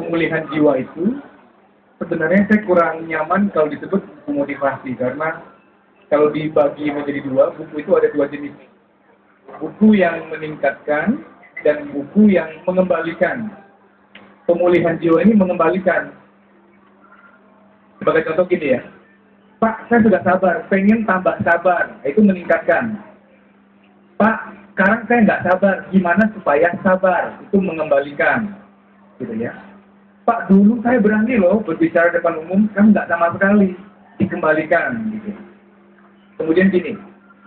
pemulihan jiwa itu sebenarnya saya kurang nyaman kalau disebut buku motivasi, karena kalau dibagi menjadi dua, buku itu ada dua jenis. Buku yang meningkatkan dan buku yang mengembalikan. Pemulihan jiwa ini mengembalikan. Sebagai contoh gini ya, Pak, saya sudah sabar, pengen tambah sabar, itu meningkatkan. Pak, sekarang saya nggak sabar, gimana supaya sabar, itu mengembalikan, gitu ya. Pak, dulu saya berani loh berbicara depan umum, kan nggak sama sekali, dikembalikan, gitu. Kemudian gini,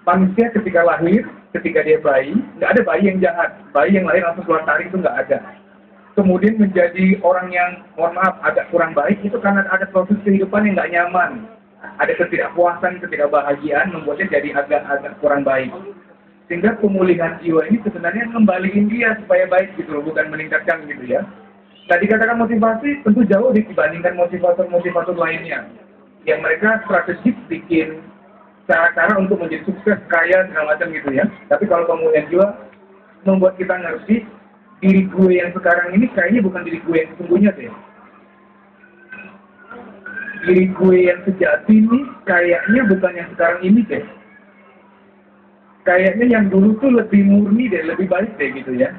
manusia ketika lahir, ketika dia bayi, nggak ada bayi yang jahat, bayi yang lahir langsung keluar taring itu nggak ada. Kemudian menjadi orang yang, mohon maaf, agak kurang baik, itu karena ada proses kehidupan yang nggak nyaman. Ada ketidakpuasan, ketidakbahagiaan, membuatnya jadi agak kurang baik. Sehingga pemulihan jiwa ini sebenarnya ngembaliin dia supaya baik gitu loh, bukan meningkatkan gitu ya. Nah, dikatakan motivasi tentu jauh dibandingkan motivator-motivator lainnya. Yang mereka strategik bikin cara-cara untuk menjadi sukses, kaya, segala macam gitu ya. Tapi kalau pemulihan jiwa membuat kita ngerti, diri gue yang sekarang ini kayaknya bukan diri gue yang sesungguhnya deh. Diri gue yang sejati ini kayaknya bukan yang sekarang ini deh. Kayaknya yang dulu tuh lebih murni deh, lebih baik deh gitu ya.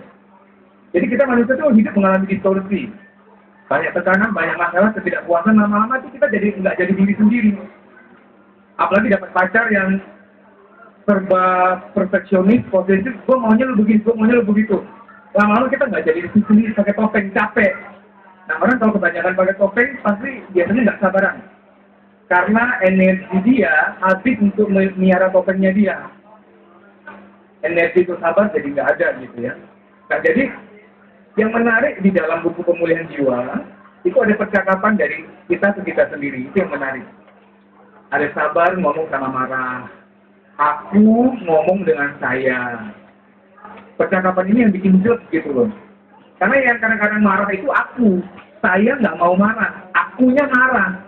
Jadi kita manusia tuh hidup mengalami distorsi. Banyak tekanan, banyak masalah, ketidakpuasan, lama-lama tuh kita jadi nggak jadi diri sendiri. Apalagi dapat pacar yang serba perfeksionis, posesif, gue maunya lu begini, gue maunya lu begitu. Lama-lama kita nggak jadi diri sendiri, pakai topeng, capek. Nah, orang kalau kebanyakan pakai topeng, pasti biasanya nggak sabaran. Karena energi dia habis untuk melihara topengnya dia. Energi untuk sabar jadi nggak ada gitu ya. Nah, jadi yang menarik di dalam buku pemulihan jiwa, itu ada percakapan dari kita ke kita sendiri, itu yang menarik. Ada sabar ngomong sama marah, aku ngomong dengan saya. Percakapan ini yang bikin jelek gitu loh. Karena yang kadang-kadang marah itu aku, saya nggak mau marah, akunya marah.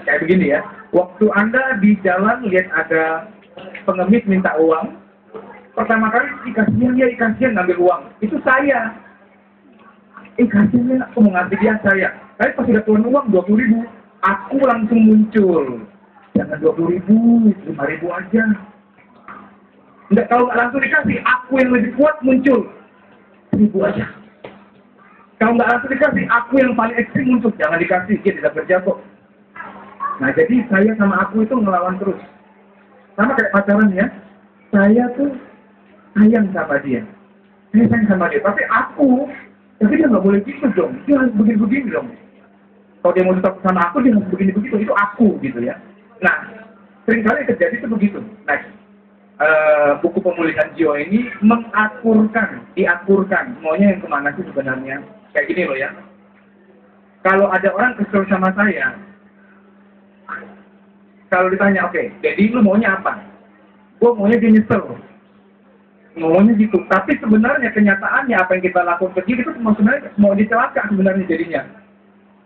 Kayak begini ya, waktu Anda di jalan lihat ada pengemis minta uang, pertama kali kasihan ngambil uang, itu saya. Kasihan, aku mau ngasih dia saya. Tapi pas sudah keluar uang 20.000, aku langsung muncul. Jangan 20.000, 5.000 aja. Enggak, kalau nggak langsung dikasih, aku yang lebih kuat muncul. 1.000 aja. Kalau nggak langsung dikasih, aku yang paling ekstrim muncul. Jangan dikasih, dia tidak kerja kok. Nah, jadi saya sama aku itu ngelawan terus. Sama kayak pacaran ya. Saya tuh sayang sama dia. Saya sayang sama dia. Tapi dia nggak boleh gitu dong. Dia harus begini-begini dong. Kalau dia mau tetap sama aku, dia harus begini-begitu. Itu aku gitu ya. Nah, seringkali terjadi itu begitu. Nah, buku pemulihan jiwa ini diakurkan. Maunya yang kemana sih sebenarnya? Kayak gini loh ya. Kalau ada orang kesel sama saya, kalau ditanya, oke, jadi lu maunya apa? Gue maunya dia nyesel. Maunya gitu. Tapi sebenarnya kenyataannya apa yang kita lakukan ke dia itu sebenarnya mau dicelaka sebenarnya jadinya.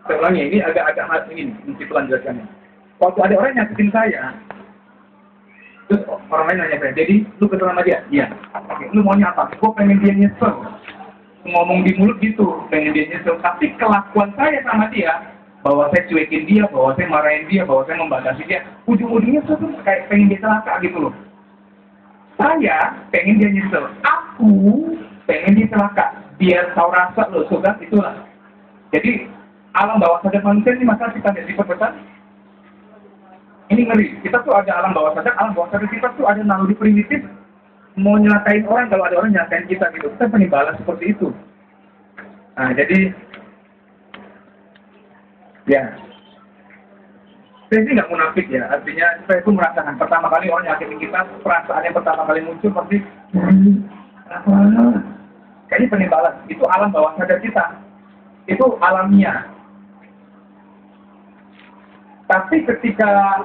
Saya ulangi, ini agak hal ini, mesti pelan jelaskannya. Waktu ada orang nyakitin saya, terus orang lain nanya saya, jadi lu kesel sama dia? Iya. Oke, lu maunya apa? Gue pengen dia nyesel. Ngomong di mulut gitu, pengen dia nyesel. Tapi kelakuan saya sama dia, bahwa saya cuekin dia, bahwa saya marahin dia, bahwa saya membatasi dia, ujung-ujungnya tuh kayak pengen dia celaka gitu loh. Saya pengen dia nyesel. Aku pengen dia celaka. Biar tahu rasa loh, sobat, itulah. Jadi, alam bawah sadar manusia ini masalah kita tidak diperbetan. Ini ngeri. Kita tuh ada alam bawah sadar kita tuh ada naluri primitif mau nyelakain orang kalau ada orang nyelakain kita gitu. Kita pengen balas seperti itu. Nah, jadi ya, saya sih nggak munafik ya. Artinya saya itu merasakan pertama kali orang nyakitin kita, perasaan yang pertama kali muncul pasti kayaknya pengen balas. Itu alam bawah sadar kita. Itu alamiah. Tapi ketika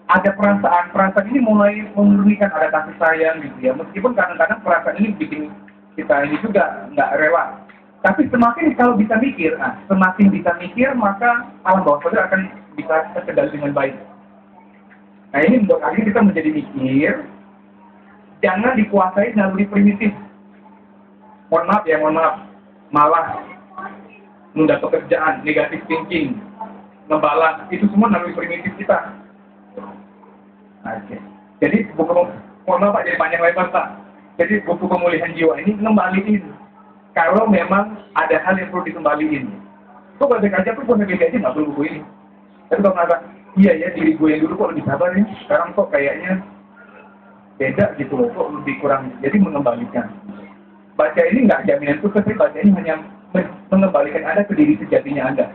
ada perasaan ini mulai memurnikan, ada kasih sayang gitu ya. Meskipun kadang-kadang perasaan ini bikin kita ini juga nggak rela. Tapi semakin kalau bisa mikir, semakin bisa mikir maka alam bawah sadar akan bisa terkendali dengan baik. Nah, ini untuk akhirnya kita menjadi mikir, jangan dikuasai naluri primitif. Mohon maaf, malah menunda pekerjaan, negatif thinking, ngebalas, itu semua naluri primitif kita. Oke. Jadi buku, mohon maaf Pak, jadi panjang lebar Pak. Jadi buku pemulihan jiwa ini ngembaliin. Kalau memang ada hal yang perlu dikembaliin. Kok balik aja pun boleh aja nggak perlu buku ini. Tapi kalau merasa, iya ya diri gue yang dulu kok lebih sabar ya, sekarang kok kayaknya beda gitu loh, kok lebih kurang. Jadi mengembalikan. Baca ini nggak jaminan sukses, tapi baca ini hanya mengembalikan Anda ke diri sejatinya Anda.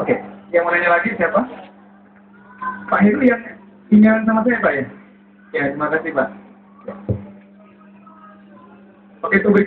Oke, yang mau nanya lagi siapa? Pak Heru yang tinggal sama saya Pak ya? Ya, terima kasih Pak. Oke, tunggu.